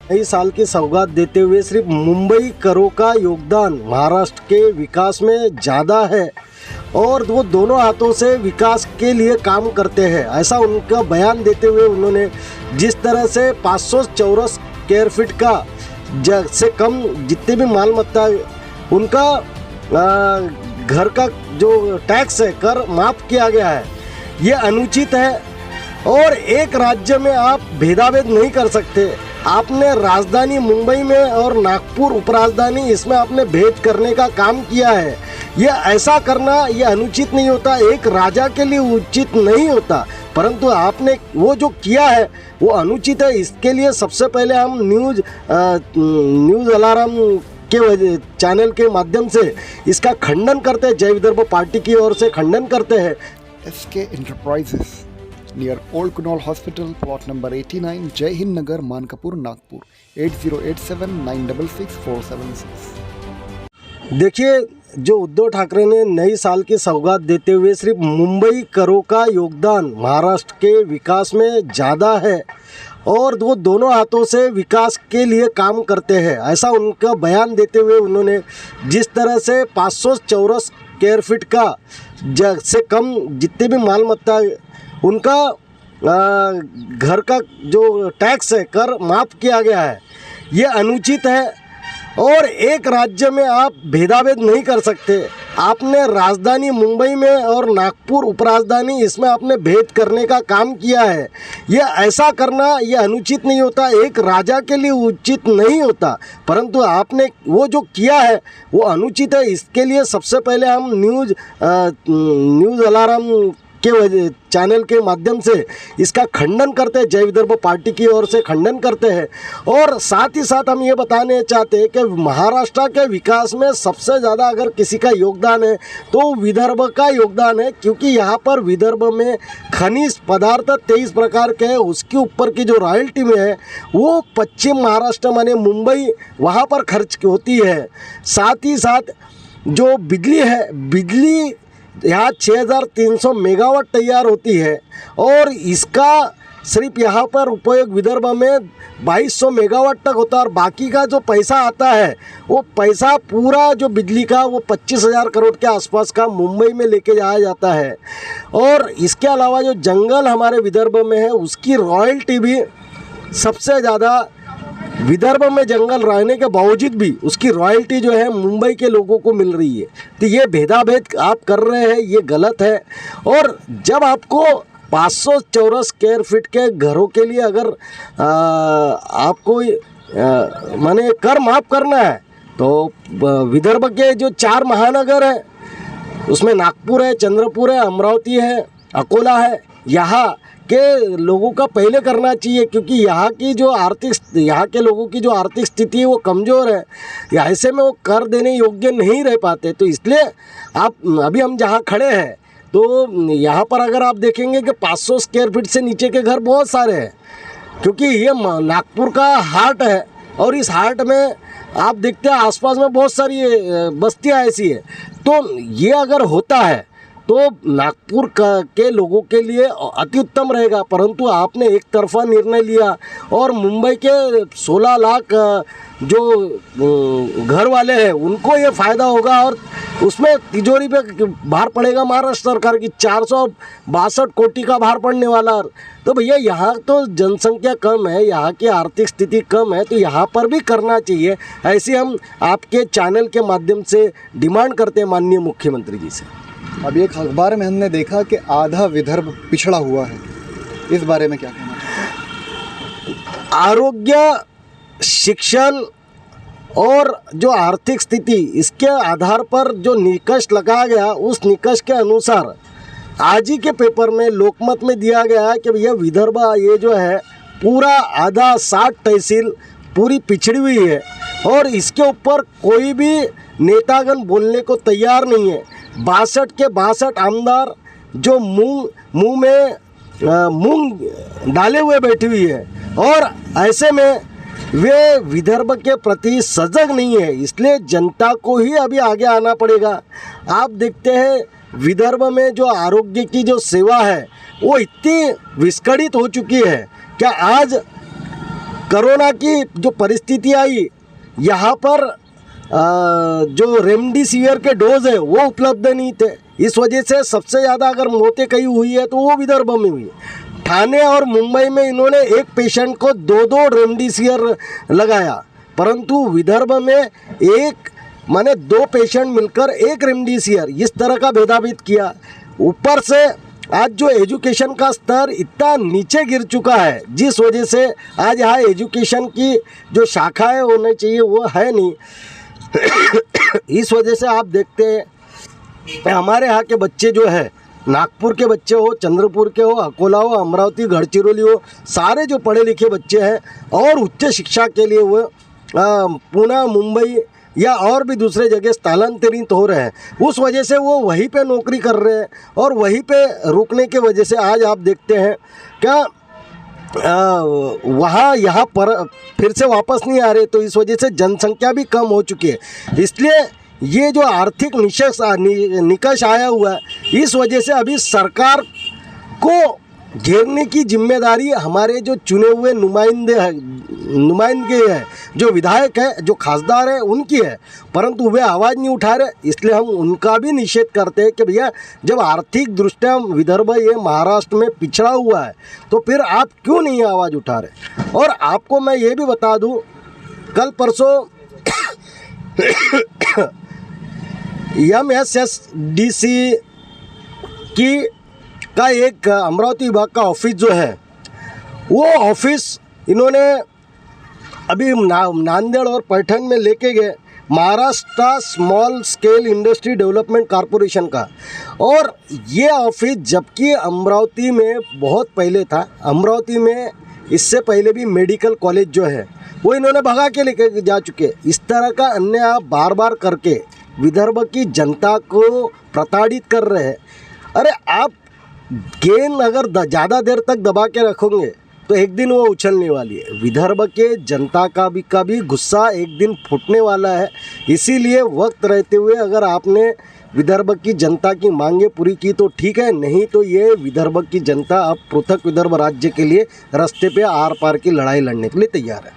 नई साल की सौगात देते हुए सिर्फ मुंबई करों का योगदान महाराष्ट्र के विकास में ज़्यादा है और वो दोनों हाथों से विकास के लिए काम करते हैं, ऐसा उनका बयान देते हुए उन्होंने जिस तरह से 500 चौरस स्क्वायर फीट का से कम जितने भी मालमत्ता उनका घर का जो टैक्स है कर माफ़ किया गया है, ये अनुचित है। और एक राज्य में आप भेदाभेद नहीं कर सकते। आपने राजधानी मुंबई में और नागपुर उपराजधानी इसमें आपने भेद करने का काम किया है। ये ऐसा करना ये अनुचित नहीं होता, एक राजा के लिए उचित नहीं होता, परंतु आपने वो जो किया है वो अनुचित है। इसके लिए सबसे पहले हम न्यूज़ अलार्म के चैनल के माध्यम से इसका खंडन करते हैं, जय विदर्भ पार्टी की ओर से खंडन करते हैं। SK Enterprises near old Kunal hospital, plot number 89, Jai Hind नगर, मानकापुर, नागपुर 8087966476। देखिए, जो उद्धव ठाकरे ने नई साल की सौगात देते हुए सिर्फ मुंबई करों का योगदान महाराष्ट्र के विकास में ज़्यादा है और वो दोनों हाथों से विकास के लिए काम करते हैं, ऐसा उनका बयान देते हुए उन्होंने जिस तरह से 500 चौरस स्क्वायर फीट का से कम जितने भी मालमत्ता उनका घर का जो टैक्स है कर माफ़ किया गया है, ये अनुचित है। और एक राज्य में आप भेदाभेद नहीं कर सकते। आपने राजधानी मुंबई में और नागपुर उपराजधानी इसमें आपने भेद करने का काम किया है, ये ऐसा करना ये अनुचित नहीं होता, एक राजा के लिए उचित नहीं होता, परंतु आपने वो जो किया है वो अनुचित है। इसके लिए सबसे पहले हम न्यूज़ अलार्म के चैनल के माध्यम से इसका खंडन करते हैं, जय विदर्भ पार्टी की ओर से खंडन करते हैं। और साथ ही साथ हम ये बताने चाहते हैं कि महाराष्ट्र के विकास में सबसे ज़्यादा अगर किसी का योगदान है तो विदर्भ का योगदान है, क्योंकि यहाँ पर विदर्भ में खनिज पदार्थ 23 प्रकार के हैं, उसके ऊपर की जो रॉयल्टी में है वो पश्चिम महाराष्ट्र माने मुंबई वहाँ पर खर्च होती है। साथ ही साथ जो बिजली है, बिजली यहाँ 6300 मेगावाट तैयार होती है और इसका सिर्फ यहाँ पर उपयोग विदर्भ में 2200 मेगावाट तक होता है और बाकी का जो पैसा आता है वो पैसा पूरा जो बिजली का वो 25,000 करोड़ के आसपास का मुंबई में लेके जाया जाता है। और इसके अलावा जो जंगल हमारे विदर्भ में है उसकी रॉयल्टी भी सबसे ज़्यादा विदर्भ में जंगल रहने के बावजूद भी उसकी रॉयल्टी जो है मुंबई के लोगों को मिल रही है। तो ये भेदाभेद आप कर रहे हैं, ये गलत है। और जब आपको 500 चौरस स्क्वायर फीट के घरों के लिए अगर आपको माने कर माफ़ करना है तो विदर्भ के जो 4 महानगर हैं उसमें नागपुर है, चंद्रपुर है, अमरावती है, अकोला है, यहाँ के लोगों का पहले करना चाहिए, क्योंकि यहाँ के लोगों की जो आर्थिक स्थिति है वो कमज़ोर है, ऐसे में वो कर देने योग्य नहीं रह पाते। तो इसलिए आप अभी हम जहाँ खड़े हैं तो यहाँ पर अगर आप देखेंगे कि 500 स्क्वायर फीट से नीचे के घर बहुत सारे हैं, क्योंकि ये नागपुर का हार्ट है और इस हार्ट में आप देखते हैं आसपास में बहुत सारी बस्तियाँ ऐसी है। तो ये अगर होता है तो नागपुर के लोगों के लिए अति उत्तम रहेगा, परंतु आपने एक तरफा निर्णय लिया और मुंबई के 16 लाख जो घर वाले हैं उनको ये फ़ायदा होगा और उसमें तिजोरी पे भार पड़ेगा महाराष्ट्र सरकार की 462 कोटी का भार पड़ने वाला। तो भैया यहाँ तो जनसंख्या कम है, यहाँ की आर्थिक स्थिति कम है, तो यहाँ पर भी करना चाहिए। ऐसे हम आपके चैनल के माध्यम से डिमांड करते हैं माननीय मुख्यमंत्री जी से। अभी एक अखबार में हमने देखा कि आधा विदर्भ पिछड़ा हुआ है, इस बारे में क्या कहना है? आरोग्य, शिक्षण और जो आर्थिक स्थिति इसके आधार पर जो निकष लगाया गया उस निकष के अनुसार आज ही के पेपर में लोकमत में दिया गया है कि भैया विदर्भ ये जो है पूरा आधा 60 तहसील पूरी पिछड़ी हुई है और इसके ऊपर कोई भी नेतागण बोलने को तैयार नहीं है। 62 के 62 आमदार जो मुंह में मूंग डाले हुए बैठी हुई है और ऐसे में वे विदर्भ के प्रति सजग नहीं है, इसलिए जनता को ही अभी आगे आना पड़ेगा। आप देखते हैं विदर्भ में जो आरोग्य की जो सेवा है वो इतनी विस्कड़ित हो चुकी है क्या आज कोरोना की जो परिस्थिति आई, यहाँ पर जो रेमडेसिविर के डोज है वो उपलब्ध नहीं थे। इस वजह से सबसे ज़्यादा अगर मौतें कहीं हुई है तो वो विदर्भ में हुई। ठाणे और मुंबई में इन्होंने एक पेशेंट को 2-2 रेमडेसिविर लगाया, परंतु विदर्भ में एक माने 2 पेशेंट मिलकर एक रेमडेसिविर, इस तरह का भेदाभेद किया। ऊपर से आज जो एजुकेशन का स्तर इतना नीचे गिर चुका है, जिस वजह से आज यहाँ एजुकेशन की जो शाखाएं होनी चाहिए वो है नहीं। इस वजह से आप देखते हैं हमारे यहाँ के बच्चे जो है, नागपुर के बच्चे हो, चंद्रपुर के हो, अकोला हो, अमरावती, गढ़चिरौली हो, सारे जो पढ़े लिखे बच्चे हैं और उच्च शिक्षा के लिए वो पुणे, मुंबई या और भी दूसरे जगह स्थानांतरित हो रहे हैं। उस वजह से वो वहीं पे नौकरी कर रहे हैं और वहीं पे रुकने के वजह से आज आप देखते हैं क्या वहाँ यहाँ पर फिर से वापस नहीं आ रहे, तो इस वजह से जनसंख्या भी कम हो चुकी है। इसलिए ये जो आर्थिक निकष आया हुआ है, इस वजह से अभी सरकार को घेरने की जिम्मेदारी हमारे जो चुने हुए नुमाइंदे हैं, जो विधायक है, जो खासदार है, उनकी है, परंतु वे आवाज़ नहीं उठा रहे। इसलिए हम उनका भी निषेध करते हैं कि भैया जब आर्थिक दृष्टया विदर्भ ये महाराष्ट्र में पिछड़ा हुआ है तो फिर आप क्यों नहीं आवाज़ उठा रहे। और आपको मैं ये भी बता दूं, कल परसों MSSDC का एक अमरावती विभाग का ऑफिस जो है, वो ऑफिस इन्होंने अभी नांदेड़ और पैठण में लेके गए, Maharashtra small scale industry development corporation का। और ये ऑफिस जबकि अमरावती में बहुत पहले था, अमरावती में इससे पहले भी मेडिकल कॉलेज जो है वो इन्होंने भगा के लेके जा चुके। इस तरह का अन्याय बार बार करके विदर्भ की जनता को प्रताड़ित कर रहे हैं। अरे आप गेंद अगर ज़्यादा देर तक दबा के रखोगे तो एक दिन वो उछलने वाली है। विदर्भ के जनता का भी गुस्सा एक दिन फूटने वाला है। इसीलिए वक्त रहते हुए अगर आपने विदर्भ की जनता की मांगें पूरी की तो ठीक है, नहीं तो ये विदर्भ की जनता अब पृथक विदर्भ राज्य के लिए रास्ते पे आर पार की लड़ाई लड़ने के लिए तैयार है।